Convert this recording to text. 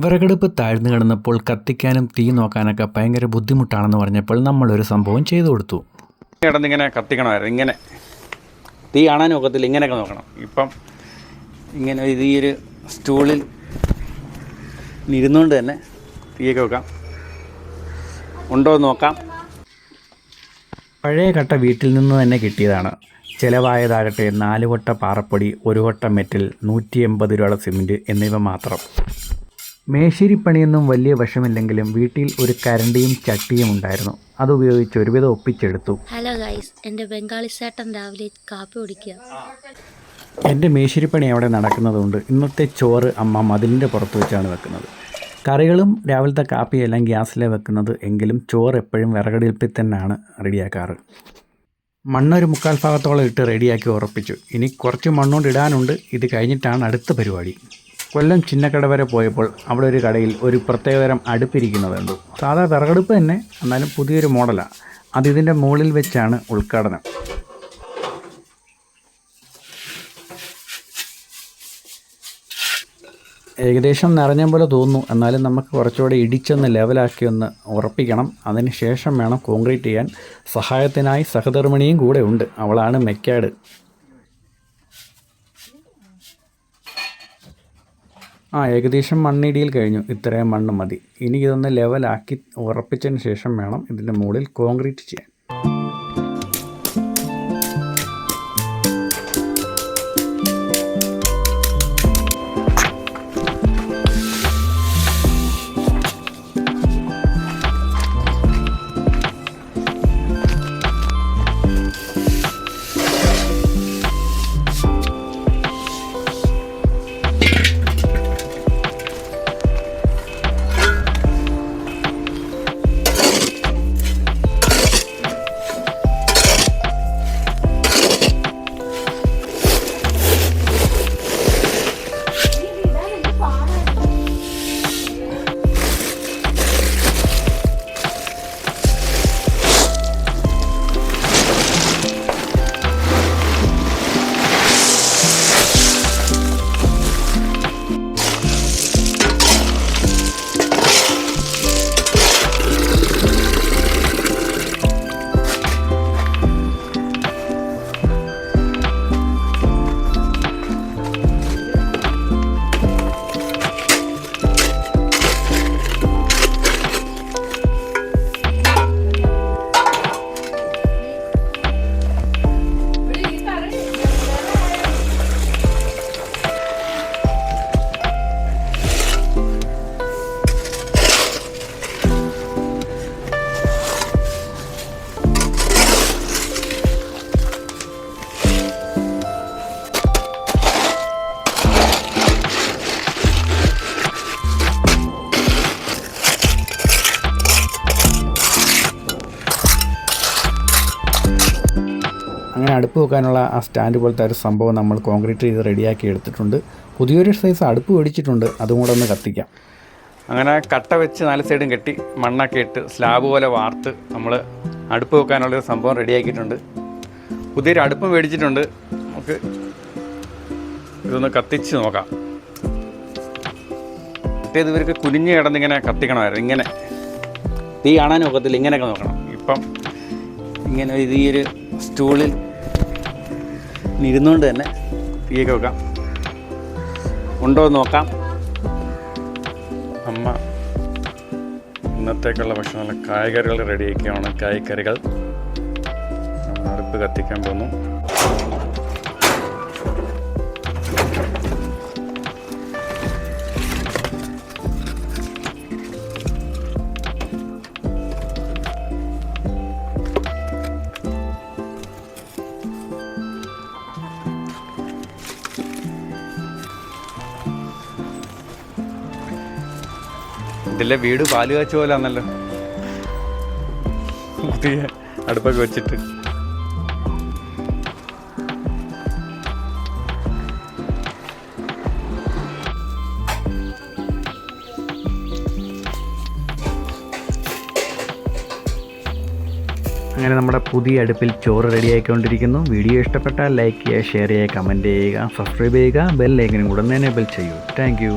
വിറകടുപ്പ് താഴ്ന്നു കിടന്നപ്പോൾ കത്തിക്കാനും തീ നോക്കാനൊക്കെ ഭയങ്കര ബുദ്ധിമുട്ടാണെന്ന് പറഞ്ഞപ്പോൾ നമ്മളൊരു സംഭവം ചെയ്തു കൊടുത്തു. കിടന്നിങ്ങനെ കത്തിക്കണമായിരുന്നു. ഇങ്ങനെ തീ കാണാനും ഒക്കത്തില്ല, ഇങ്ങനെയൊക്കെ നോക്കണം. ഇപ്പം ഇങ്ങനെ ഈ ഒരു സ്റ്റൂളിൽ ഇരുന്നുകൊണ്ട് തന്നെ തീയൊക്കെ വെക്കാം. ഉണ്ടോ എന്ന് നോക്കാം. പഴയ കട്ട വീട്ടിൽ നിന്ന് തന്നെ കിട്ടിയതാണ്. ചിലവായതാകട്ടെ 4 കൊട്ട പാറപ്പൊടി, 1 കൊട്ട മെറ്റൽ, 180 രൂപയുടെ സിമൻറ്റ് എന്നിവ മാത്രം. മേശിരിപ്പണിയൊന്നും വലിയ വശമില്ലെങ്കിലും വീട്ടിൽ ഒരു കരണ്ടിയും ചട്ടിയും ഉണ്ടായിരുന്നു. അതുപയോഗിച്ച് ഒരുവിധം ഒപ്പിച്ചെടുത്തു. ഹലോ ഗൈസ്, എൻ്റെ ബംഗാളി ചേട്ടൻ രാവിലെ കാപ്പി കുടിക്കുക. എൻ്റെ മേശിരിപ്പണി അവിടെ നടക്കുന്നതുകൊണ്ട് ഇന്നത്തെ ചോറ് അമ്മ മതിലിൻ്റെ പുറത്ത് വെച്ചാണ് വെക്കുന്നത്. കറികളും രാവിലത്തെ കാപ്പിയെല്ലാം ഗ്യാസിലെ വെക്കുന്നത്. എങ്കിലും ചോറ് എപ്പോഴും വിറകടുപ്പിൽ തന്നെയാണ് റെഡിയാക്കാറ്. മണ്ണൊരു 3/4 ഭാഗത്തോളം ഇട്ട് റെഡിയാക്കി ഉറപ്പിച്ചു. ഇനി കുറച്ച് മണ്ണുകൊണ്ട് ഇടാനുണ്ട്. ഇത് കഴിഞ്ഞിട്ടാണ് അടുത്ത പരിപാടി. കൊല്ലം ചിന്നക്കട വരെ പോയപ്പോൾ അവിടെ ഒരു കടയിൽ ഒരു പ്രത്യേകതരം അടുപ്പിരിക്കുന്നത് കണ്ടു. സാധാ വിറകടുപ്പ് തന്നെ, എന്നാലും പുതിയൊരു മോഡലാണ്. അത് ഇതിൻ്റെ മുകളിൽ വെച്ചാണ് ഉദ്ഘാടനം. ഏകദേശം നിറഞ്ഞ പോലെ തോന്നുന്നു. എന്നാലും നമുക്ക് കുറച്ചുകൂടെ ഇടിച്ചൊന്ന് ലെവലാക്കി ഒന്ന് ഉറപ്പിക്കണം. അതിന് ശേഷം വേണം കോൺക്രീറ്റ് ചെയ്യാൻ. സഹായത്തിനായി സഹധർമ്മിണിയും കൂടെ ഉണ്ട്. അവളാണ് മെക്കാഡ്. ഏകദേശം മണ്ണിടിയിൽ കഴിഞ്ഞു. ഇത്രയും മണ്ണ് മതി. ഇനി ഇതൊന്ന് ലെവലാക്കി ഉറപ്പിച്ചതിന് ശേഷം വേണം ഇതിൻ്റെ മുകളിൽ കോൺക്രീറ്റ് ചെയ്യാൻ. അങ്ങനെ അടുപ്പ് വെക്കാനുള്ള ആ സ്റ്റാൻഡ് പോലത്തെ ഒരു സംഭവം നമ്മൾ കോൺക്രീറ്റ് ചെയ്ത് റെഡിയാക്കി എടുത്തിട്ടുണ്ട്. പുതിയൊരു സൈസ് അടുപ്പ് മേടിച്ചിട്ടുണ്ട്. അതും കൂടെ ഒന്ന് കത്തിക്കാം. അങ്ങനെ കട്ട വെച്ച് 4 സൈഡും കെട്ടി മണ്ണൊക്കെ ഇട്ട് സ്ലാബ് പോലെ വാർത്ത് നമ്മൾ അടുപ്പ് വെക്കാനുള്ളൊരു സംഭവം റെഡിയാക്കിയിട്ടുണ്ട്. പുതിയൊരു അടുപ്പ് മേടിച്ചിട്ടുണ്ട്. നമുക്ക് ഇതൊന്ന് കത്തിച്ച് നോക്കാം. മറ്റേത് ഇവർക്ക് കുനിഞ്ഞ് കിടന്നിങ്ങനെ കത്തിക്കണമായിരുന്നു. ഇങ്ങനെ തീ കാണാനും ഒക്കത്തില്ല, ഇങ്ങനെയൊക്കെ നോക്കണം. ഇപ്പം ഇങ്ങനെ ഈ ഒരു സ്റ്റൂളിൽ ഇരുന്നുകൊണ്ട് തന്നെ തീയൊക്കെ വെക്കാം. ഉണ്ടോ എന്ന് നോക്കാം. അമ്മ ഇന്നത്തേക്കുള്ള ഭക്ഷണം നല്ല കായ്കറികൾ റെഡിയാക്കിയാണ്. കായ്ക്കറികൾ അടുപ്പ് കത്തിക്കാൻ പോകുന്നു. ഇതിലെ വീട് പാല് കാച്ച പോലെ ആണല്ലോ. പുതിയ അടുപ്പൊക്കെ വെച്ചിട്ട് അങ്ങനെ നമ്മുടെ പുതിയ അടുപ്പിൽ ചോറ് റെഡിയായിക്കൊണ്ടിരിക്കുന്നു. വീഡിയോ ഇഷ്ടപ്പെട്ടാൽ ലൈക്ക് ചെയ്യുക, ഷെയർ ചെയ്യുക, കമൻറ്റ് ചെയ്യുക, സബ്സ്ക്രൈബ് ചെയ്യുക, ബെൽ ഐക്കനും കൂടെ എനേബിൾ ചെയ്യൂ. Thank you.